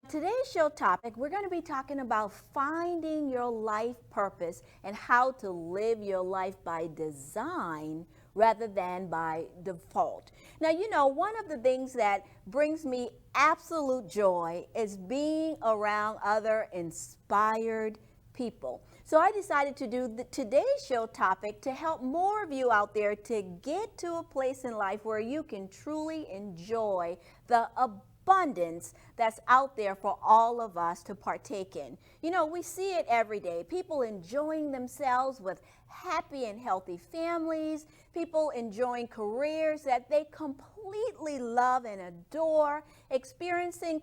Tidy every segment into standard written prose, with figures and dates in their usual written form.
Today's show topic, we're going to be talking about finding your life purpose and how to live your life by design rather than by default. Now, one of the things that brings me absolute joy is being around other inspired people. So I decided to do today's show topic to help more of you out there to get to a place in life where you can truly enjoy the abundance that's out there for all of us to partake in. We see it every day. People enjoying themselves with happy and healthy families, people enjoying careers that they completely love and adore,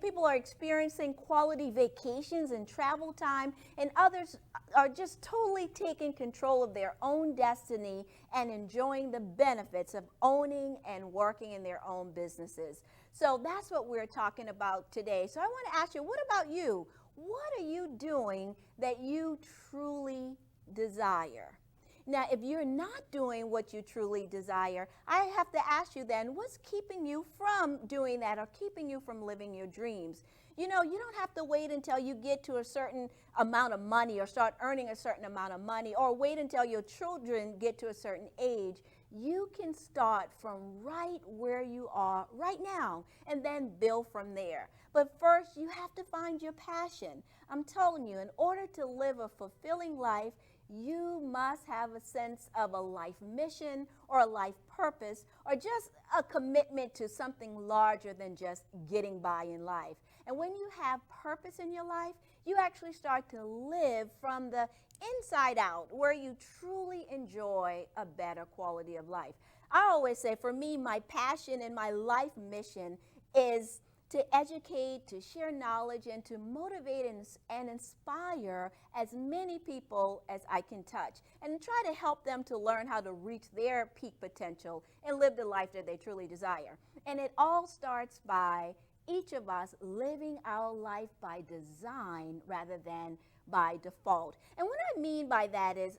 people are experiencing quality vacations and travel time, and others are just totally taking control of their own destiny and enjoying the benefits of owning and working in their own businesses. So that's what we're talking about today. So I want to ask you, what about you? What are you doing that you truly desire? Now, if you're not doing what you truly desire, I have to ask you then, what's keeping you from doing that or keeping you from living your dreams? You don't have to wait until you get to a certain amount of money or start earning a certain amount of money or wait until your children get to a certain age. You can start from right where you are right now and then build from there. But first, you have to find your passion. I'm telling you, in order to live a fulfilling life, you must have a sense of a life mission or a life purpose or just a commitment to something larger than just getting by in life. And when you have purpose in your life, you actually start to live from the inside out where you truly enjoy a better quality of life. I always say, for me, my passion and my life mission is to educate, to share knowledge, and to motivate and inspire as many people as I can touch, and try to help them to learn how to reach their peak potential and live the life that they truly desire. And it all starts by each of us living our life by design rather than by default. And what I mean by that is,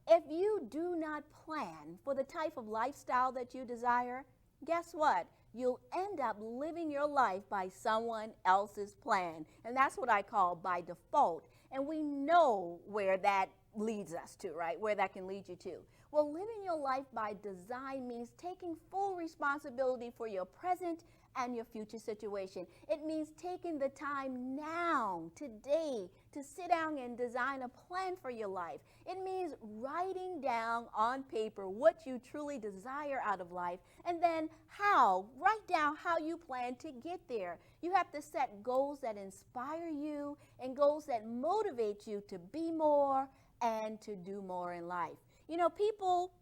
if you do not plan for the type of lifestyle that you desire, guess what? You'll end up living your life by someone else's plan. And that's what I call by default. And we know where that leads us to, right? Where that can lead you to. Well, living your life by design means taking full responsibility for your present and your future situation. It means taking the time now, today, to sit down and design a plan for your life. It means writing down on paper what you truly desire out of life, and then write down how you plan to get there. You have to set goals that inspire you and goals that motivate you to be more and to do more in life. People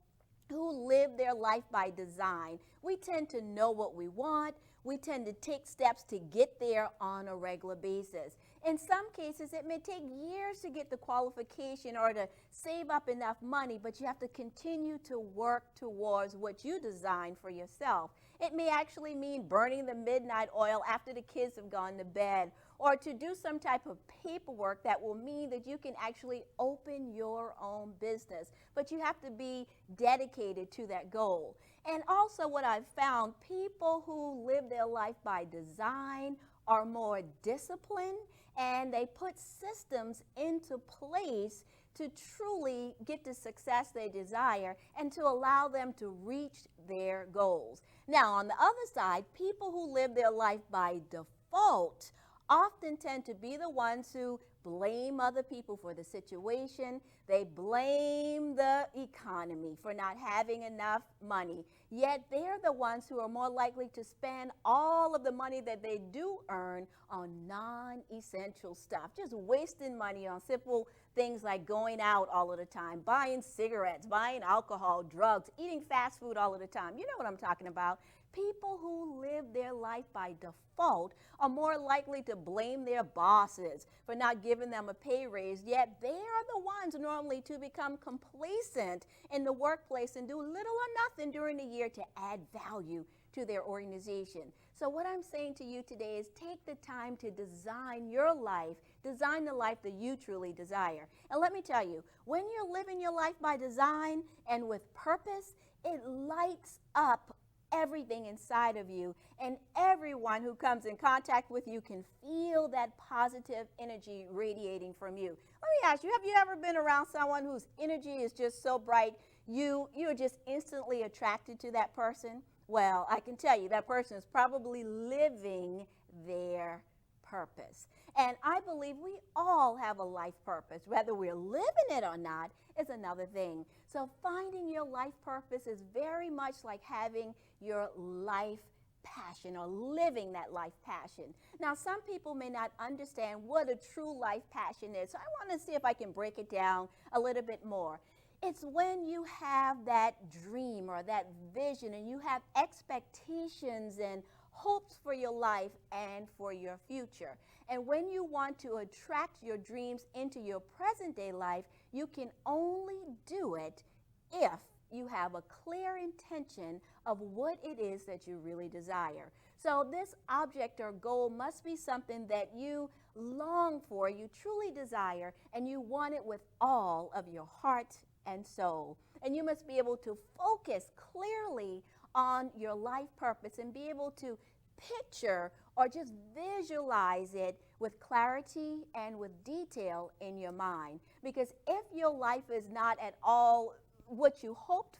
who live their life by design, we tend to know what we want. We tend to take steps to get there on a regular basis. In some cases, it may take years to get the qualification or to save up enough money, but you have to continue to work towards what you designed for yourself. It may actually mean burning the midnight oil after the kids have gone to bed, or to do some type of paperwork that will mean that you can actually open your own business. But you have to be dedicated to that goal. And also what I've found, people who live their life by design are more disciplined, and they put systems into place to truly get the success they desire and to allow them to reach their goals. Now, on the other side, people who live their life by default often tend to be the ones who blame other people for the situation. They blame the economy for not having enough money. Yet they're the ones who are more likely to spend all of the money that they do earn on non-essential stuff, just wasting money on simple things like going out all of the time, buying cigarettes, buying alcohol, drugs, eating fast food all of the time. You know what I'm talking about. People who live their life by default are more likely to blame their bosses for not giving them a pay raise, yet they are the ones normally to become complacent in the workplace and do little or nothing during the year to add value to their organization. So what I'm saying to you today is take the time to design your life, design the life that you truly desire. And let me tell you, when you're living your life by design and with purpose, it lights up everything inside of you, and everyone who comes in contact with you can feel that positive energy radiating from you. Let me ask you, have you ever been around someone whose energy is just so bright, you're just instantly attracted to that person? Well, I can tell you that person is probably living their purpose. And I believe we all have a life purpose. Whether we're living it or not is another thing. So finding your life purpose is very much like having your life passion or living that life passion. Now, some people may not understand what a true life passion is. So I want to see if I can break it down a little bit more. It's when you have that dream or that vision and you have expectations and hopes for your life and for your future. And when you want to attract your dreams into your present day life, you can only do it if you have a clear intention of what it is that you really desire. So this object or goal must be something that you long for, you truly desire, and you want it with all of your heart and soul. And you must be able to focus clearly on your life purpose and be able to picture or just visualize it with clarity and with detail in your mind. Because if your life is not at all what you hoped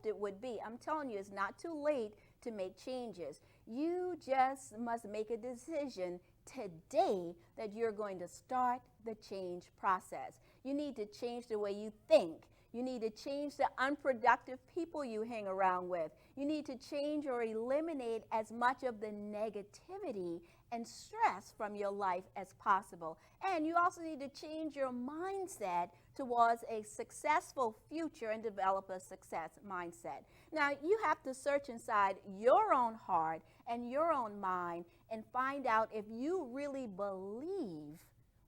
it would be, I'm telling you, it's not too late to make changes. You just must make a decision today that you're going to start the change process. You need to change the way you think. You need to change the unproductive people you hang around with. You need to change or eliminate as much of the negativity and stress from your life as possible. And you also need to change your mindset towards a successful future and develop a success mindset. Now, you have to search inside your own heart and your own mind and find out if you really believe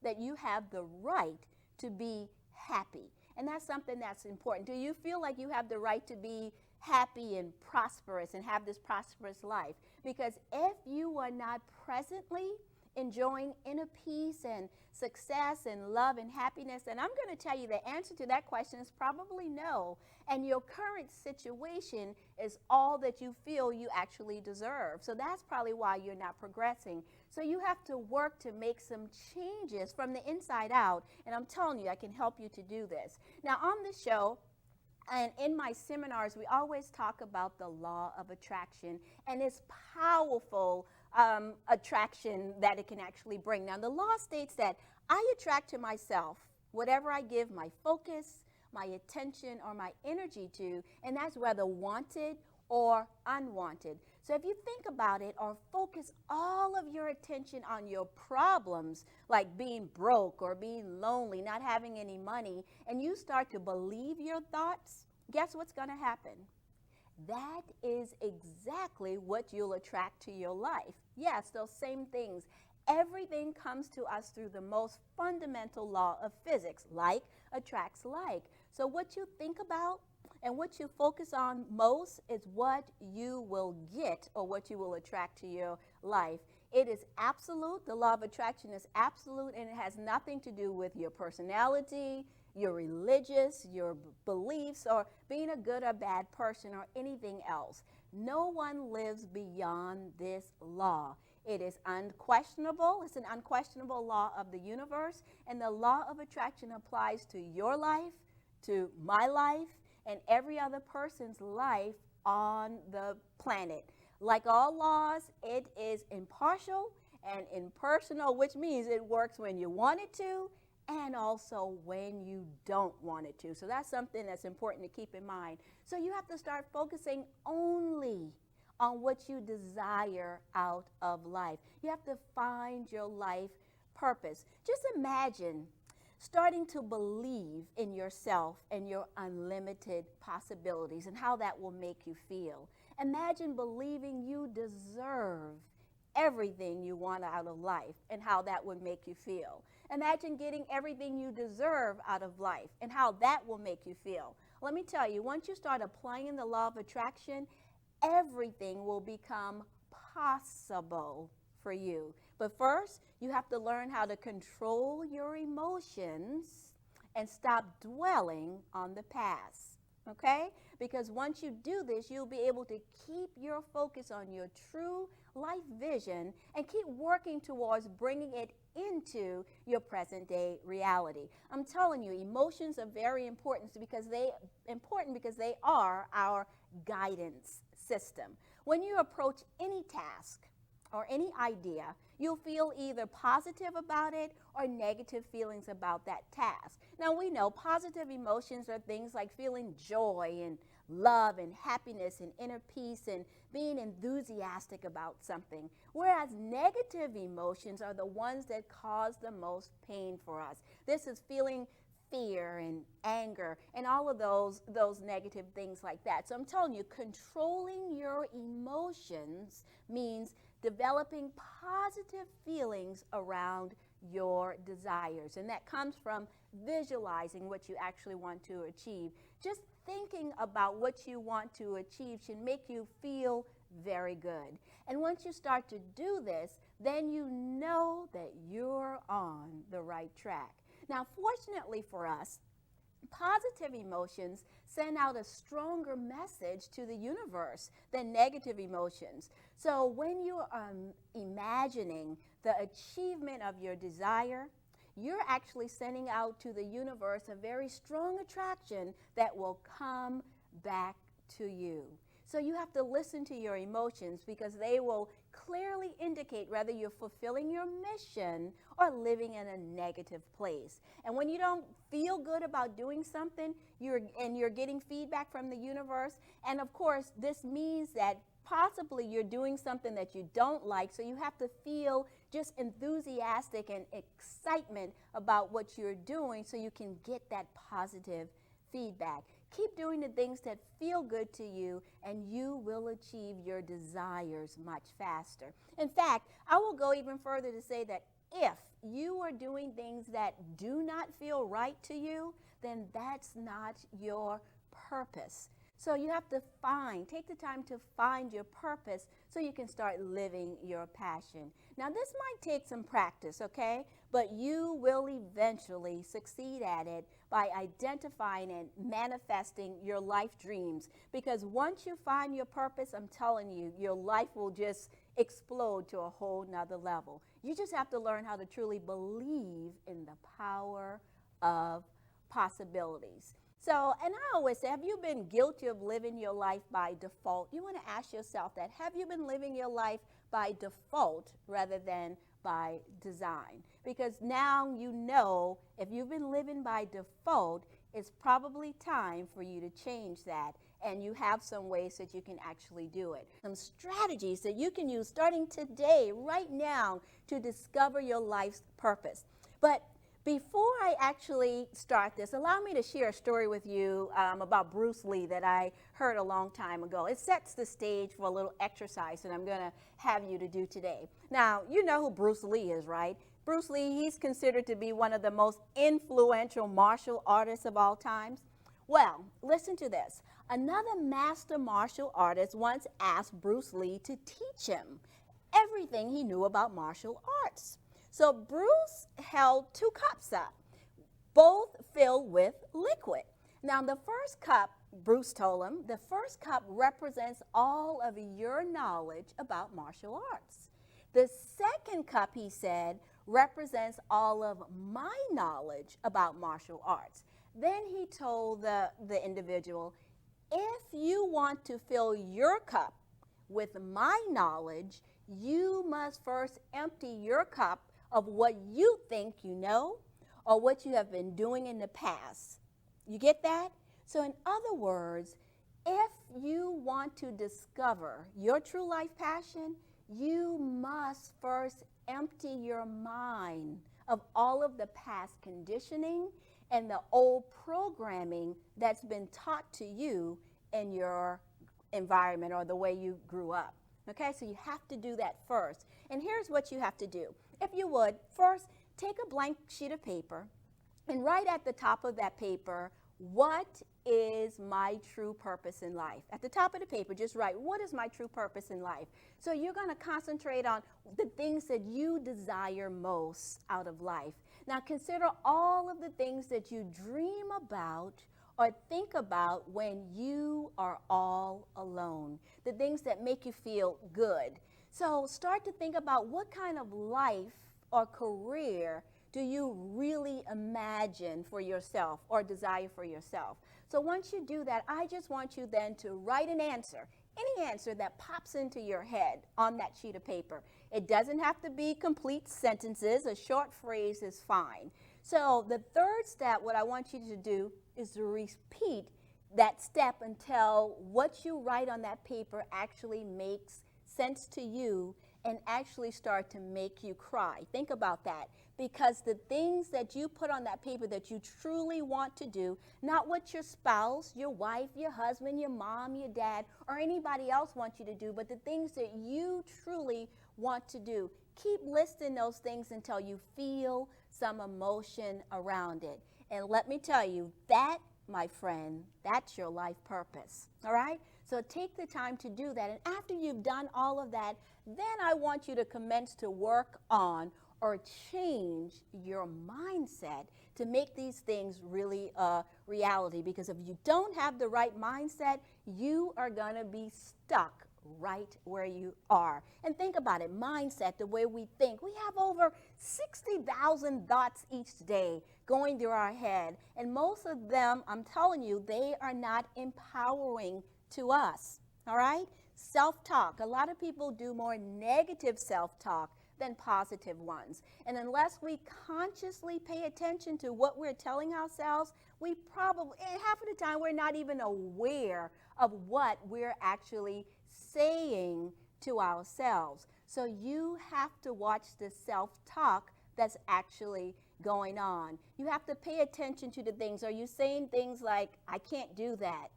that you have the right to be happy. And that's something that's important. Do you feel like you have the right to be happy and prosperous and have this prosperous life? Because if you are not presently enjoying inner peace and success and love and happiness, and I'm going to tell you the answer to that question is probably no. And your current situation is all that you feel you actually deserve. So that's probably why you're not progressing. So you have to work to make some changes from the inside out. And I'm telling you, I can help you to do this. Now, on the show, and in my seminars, we always talk about the law of attraction and its powerful attraction that it can actually bring. Now, the law states that I attract to myself whatever I give my focus, my attention, or my energy to, and that's whether wanted or unwanted. So if you think about it or focus all of your attention on your problems, like being broke or being lonely, not having any money, and you start to believe your thoughts, guess what's going to happen? That is exactly what you'll attract to your life. Yes, those same things. Everything comes to us through the most fundamental law of physics, like attracts like. So what you think about and what you focus on most is what you will get or what you will attract to your life. It is absolute. The law of attraction is absolute, and it has nothing to do with your personality, your religious, your beliefs, or being a good or bad person or anything else. No one lives beyond this law. It is unquestionable. It's an unquestionable law of the universe, and the law of attraction applies to your life, to my life, and every other person's life on the planet. Like all laws, it is impartial and impersonal, which means it works when you want it to and also when you don't want it to. So that's something that's important to keep in mind. So you have to start focusing only on what you desire out of life. You have to find your life purpose. Just imagine starting to believe in yourself and your unlimited possibilities and how that will make you feel. Imagine believing you deserve everything you want out of life and how that would make you feel. Imagine getting everything you deserve out of life and how that will make you feel. Let me tell you, once you start applying the law of attraction, everything will become possible for you. But first, you have to learn how to control your emotions and stop dwelling on the past. okay? Because once you do this, you'll be able to keep your focus on your true life vision and keep working towards bringing it into your present day reality. I'm telling you, emotions are very important because they are our guidance system. When you approach any task or any idea, you'll feel either positive about it or negative feelings about that task. Now, we know positive emotions are things like feeling joy and love and happiness and inner peace and being enthusiastic about something, whereas negative emotions are the ones that cause the most pain for us. This is feeling fear and anger and all of those negative things like that. So I'm telling you, controlling your emotions means developing positive feelings around your desires. And that comes from visualizing what you actually want to achieve. Just thinking about what you want to achieve should make you feel very good. And once you start to do this, then you know that you're on the right track. Now, fortunately for us, positive emotions send out a stronger message to the universe than negative emotions. So when you are imagining the achievement of your desire, you're actually sending out to the universe a very strong attraction that will come back to you. So you have to listen to your emotions because they will clearly indicate whether you're fulfilling your mission or living in a negative place. And when you don't feel good about doing something, you're getting feedback from the universe, and of course, this means that possibly you're doing something that you don't like, so you have to feel just enthusiastic and excitement about what you're doing so you can get that positive feedback. Keep doing the things that feel good to you, and you will achieve your desires much faster. In fact, I will go even further to say that if you are doing things that do not feel right to you, then that's not your purpose. So you have to take the time to find your purpose so you can start living your passion. Now, this might take some practice, okay? But you will eventually succeed at it by identifying and manifesting your life dreams. Because once you find your purpose, I'm telling you, your life will just explode to a whole nother level. You just have to learn how to truly believe in the power of possibilities. So, and I always say, have you been guilty of living your life by default? You want to ask yourself that. Have you been living your life by default rather than by design? Because now you know if you've been living by default, it's probably time for you to change that. And you have some ways that you can actually do it. Some strategies that you can use starting today, right now, to discover your life's purpose. But before I actually start this, allow me to share a story with you about Bruce Lee that I heard a long time ago. It sets the stage for a little exercise that I'm going to have you to do today. Now, you know who Bruce Lee is, right? Bruce Lee, he's considered to be one of the most influential martial artists of all times. Well, listen to this. Another master martial artist once asked Bruce Lee to teach him everything he knew about martial arts. So Bruce held 2 cups up, both filled with liquid. Now the first cup, Bruce told him, the first cup represents all of your knowledge about martial arts. The second cup, he said, represents all of my knowledge about martial arts. Then he told the individual, if you want to fill your cup with my knowledge, you must first empty your cup of what you think you know or what you have been doing in the past. You get that? So in other words, if you want to discover your true life passion, you must first empty your mind of all of the past conditioning and the old programming that's been taught to you in your environment or the way you grew up. Okay, so you have to do that first. And here's what you have to do. If you would, first take a blank sheet of paper and write at the top of that paper, what is my true purpose in life? At the top of the paper, just write, what is my true purpose in life? So you're going to concentrate on the things that you desire most out of life. Now consider all of the things that you dream about or think about when you are all alone, the things that make you feel good. So start to think about what kind of life or career do you really imagine for yourself or desire for yourself. So once you do that, I just want you then to write an answer, any answer that pops into your head on that sheet of paper. It doesn't have to be complete sentences. A short phrase is fine. So the third step, what I want you to do is to repeat that step until what you write on that paper actually makes sense to you and actually start to make you cry. Think about that, because the things that you put on that paper that you truly want to do, not what your spouse, your wife, your husband, your mom, your dad, or anybody else wants you to do, but the things that you truly want to do. Keep listing those things until you feel some emotion around it. And let me tell you, that, my friend, that's your life purpose. All right? So take the time to do that. And after you've done all of that, then I want you to commence to work on or change your mindset to make these things really a reality. Because if you don't have the right mindset, you are going to be stuck right where you are. And think about it, mindset, the way we think. We have over 60,000 thoughts each day going through our head. And most of them, I'm telling you, they are not empowering to us. All right? Self-talk. A lot of people do more negative self-talk than positive ones. And unless we consciously pay attention to what we're telling ourselves, we probably, half of the time, we're not even aware of what we're actually saying to ourselves. So you have to watch the self-talk that's actually going on. You have to pay attention to the things. Are you saying things like, I can't do that?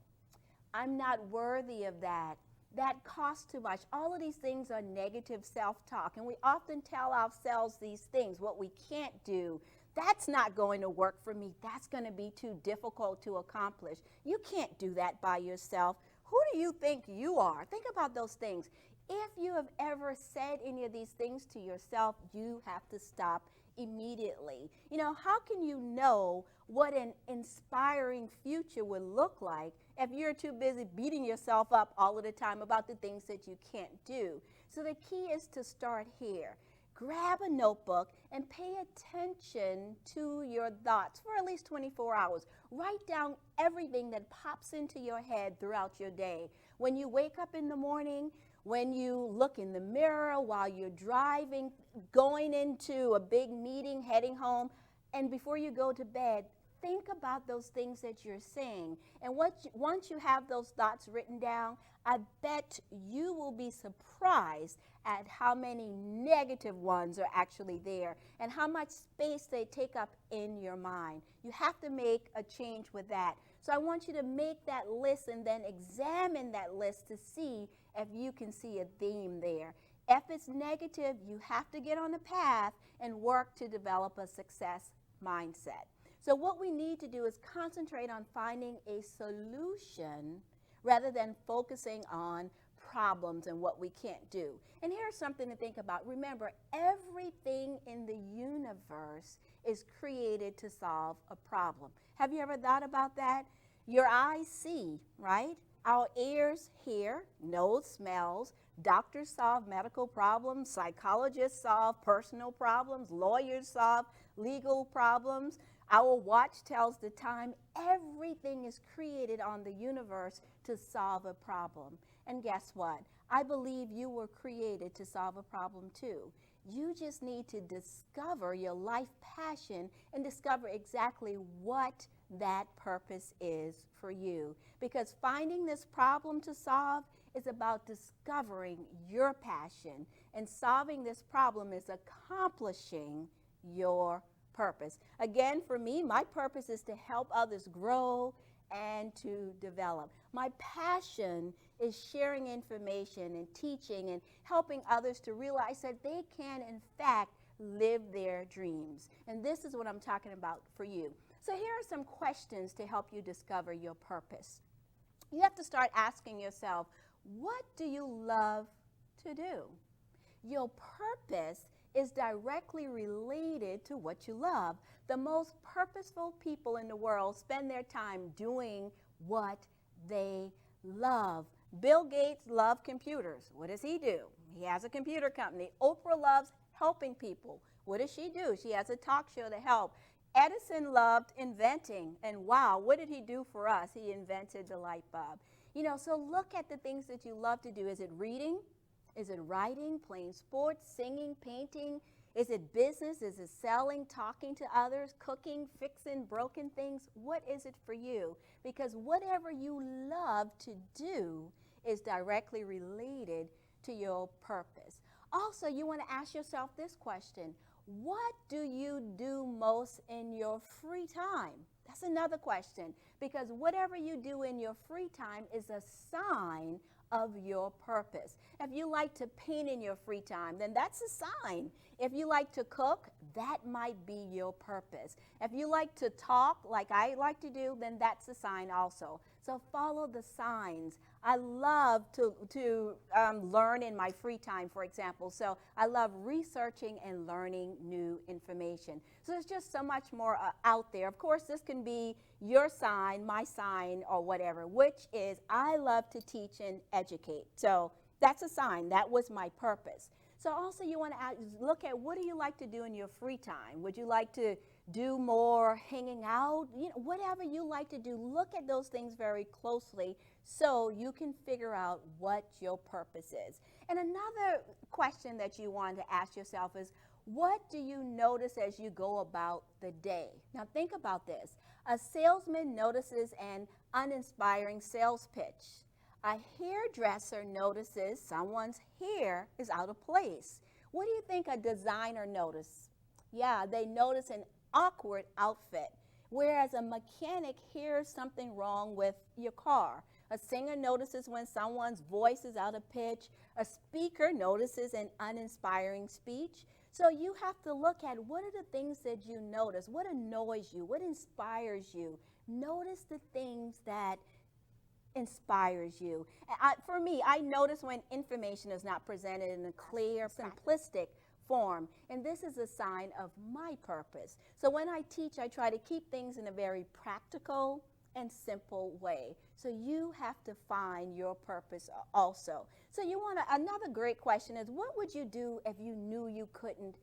I'm not worthy of that. That costs too much. All of these things are negative self-talk. And we often tell ourselves these things, what we can't do. That's not going to work for me. That's going to be too difficult to accomplish. You can't do that by yourself. Who do you think you are? Think about those things. If you have ever said any of these things to yourself, you have to stop immediately. You know, how can you know what an inspiring future would look like if you're too busy beating yourself up all of the time about the things that you can't do? So the key is to start here. Grab a notebook and pay attention to your thoughts for at least 24 hours. Write down everything that pops into your head throughout your day. When you wake up in the morning, when you look in the mirror, while you're driving, going into a big meeting, heading home, and before you go to bed, think about those things that you're saying. And once you have those thoughts written down, I bet you will be surprised at how many negative ones are actually there and how much space they take up in your mind. You have to make a change with that. So I want you to make that list and then examine that list to see if you can see a theme there. If it's negative, you have to get on the path and work to develop a success mindset. So what we need to do is concentrate on finding a solution rather than focusing on problems and what we can't do. And here's something to think about. Remember, everything in the universe is created to solve a problem. Have you ever thought about that? Your eyes see, right? Our ears hear, nose smells, doctors solve medical problems, psychologists solve personal problems, lawyers solve legal problems. Our watch tells the time. Everything is created on the universe to solve a problem. And guess what? I believe you were created to solve a problem too. You just need to discover your life passion and discover exactly what that purpose is for you. Because finding this problem to solve is about discovering your passion, and solving this problem is accomplishing your purpose. Again, for me, my purpose is to help others grow and to develop. My passion is sharing information and teaching and helping others to realize that they can, in fact, live their dreams. And this is what I'm talking about for you. So here are some questions to help you discover your purpose. You have to start asking yourself, what do you love to do? Your purpose is directly related to what you love. The most purposeful people in the world spend their time doing what they love. Bill Gates loves computers. What does he do? He has a computer company. Oprah loves helping people. What does she do? She has a talk show to help. Edison loved inventing, and wow, what did he do for us? He invented the light bulb. So look at the things that you love to do. Is it reading? Is it writing, playing sports, singing, painting? Is it business? Is it selling, talking to others, cooking, fixing broken things? What is it for you? Because whatever you love to do is directly related to your purpose. Also, you want to ask yourself this question: what do you do most in your free time? That's another question, because whatever you do in your free time is a sign of your purpose. If you like to paint in your free time, then that's a sign. If you like to cook, that might be your purpose. If you like to talk like I like to do, then that's a sign also. So follow the signs. I love to learn in my free time, for example. So I love researching and learning new information. So there's just so much more out there. Of course, this can be your sign, my sign, or whatever, which is I love to teach and educate. So that's a sign. That was my purpose. So also you want to look at, what do you like to do in your free time? Would you like to do more hanging out? Whatever you like to do, look at those things very closely so you can figure out what your purpose is. And another question that you want to ask yourself is, what do you notice as you go about the day? Now think about this. A salesman notices an uninspiring sales pitch. A hairdresser notices someone's hair is out of place. What do you think a designer notices? Yeah, they notice an awkward outfit, whereas a mechanic hears something wrong with your car. A singer notices when someone's voice is out of pitch. A speaker notices an uninspiring speech. So you have to look at, what are the things that you notice? What annoys you? What inspires you? Notice the things that inspires you. For me, I notice when information is not presented in a clear, simplistic form, and this is a sign of my purpose. So when I teach, I try to keep things in a very practical and simple way. So you have to find your purpose also. So you want to, another great question is, what would you do if you knew you couldn't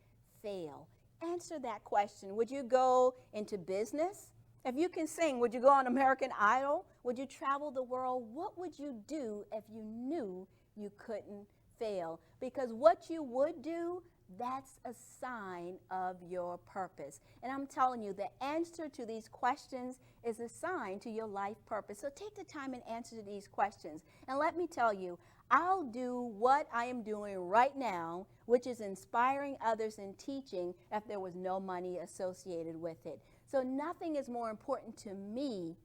fail? Answer that question. Would you go into business? If you can sing, would you go on American Idol? Would you travel the world? What would you do if you knew you couldn't fail? Because what you would do, that's a sign of your purpose. And I'm telling you, the answer to these questions is a sign to your life purpose. So take the time and answer to these questions. And let me tell you, I'll do what I am doing right now, which is inspiring others and teaching, if there was no money associated with it. So nothing is more important to me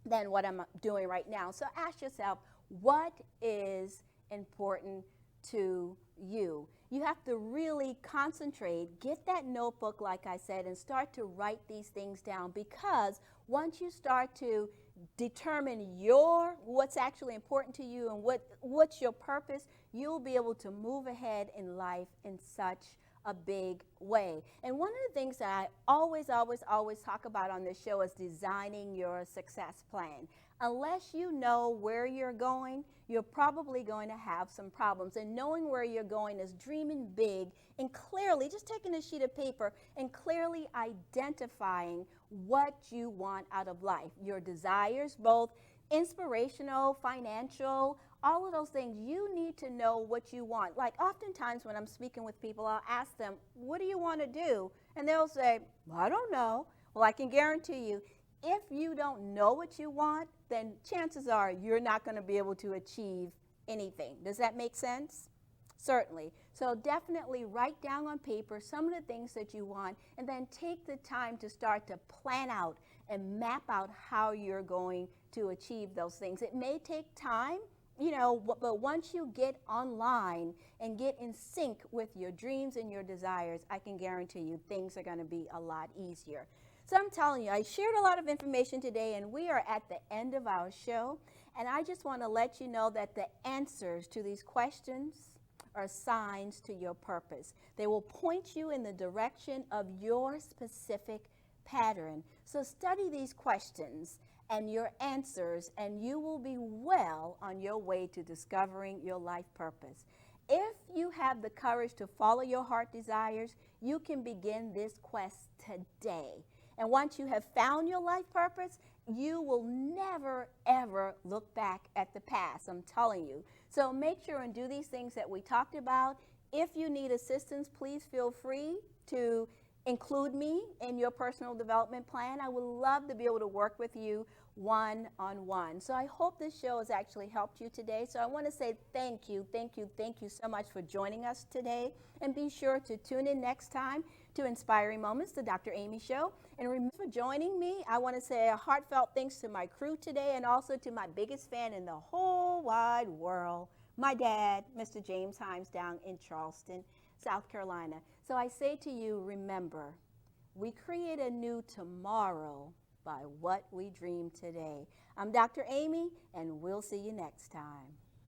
than what I'm doing right now. So ask yourself, what is important to you? You have to really concentrate, get that notebook, like I said, and start to write these things down, because once you start to determine what's actually important to you and what's your purpose, you'll be able to move ahead in life in such a big way. And one of the things that I always talk about on this show is designing your success plan. Unless you know where you're going, you're probably going to have some problems. And knowing where you're going is dreaming big and clearly, just taking a sheet of paper and clearly identifying what you want out of life. Your desires, both inspirational, financial, all of those things. You need to know what you want. Like oftentimes when I'm speaking with people, I'll ask them, what do you want to do? And they'll say, well, I don't know. Well, I can guarantee you, if you don't know what you want, then chances are you're not going to be able to achieve anything. Does that make sense? Certainly. So definitely write down on paper some of the things that you want, and then take the time to start to plan out and map out how you're going to achieve those things. It may take time, but once you get online and get in sync with your dreams and your desires, I can guarantee you things are going to be a lot easier. So I'm telling you, I shared a lot of information today, and we are at the end of our show. And I just want to let you know that the answers to these questions are signs to your purpose. They will point you in the direction of your specific pattern. So study these questions and your answers, and you will be well on your way to discovering your life purpose. If you have the courage to follow your heart desires, you can begin this quest today. And once you have found your life purpose, you will never, ever look back at the past. I'm telling you. So make sure and do these things that we talked about. If you need assistance, please feel free to include me in your personal development plan. I would love to be able to work with you one-on-one. So I hope this show has actually helped you today. So I want to say thank you so much for joining us today. And be sure to tune in next time to Inspiring Moments, the Dr. Amy Show. And remember, for joining me, I want to say a heartfelt thanks to my crew today, and also to my biggest fan in the whole wide world, my dad, Mr. James Himes, down in Charleston, South Carolina. So I say to you, remember, we create a new tomorrow by what we dream today. I'm Dr. Amy, and we'll see you next time.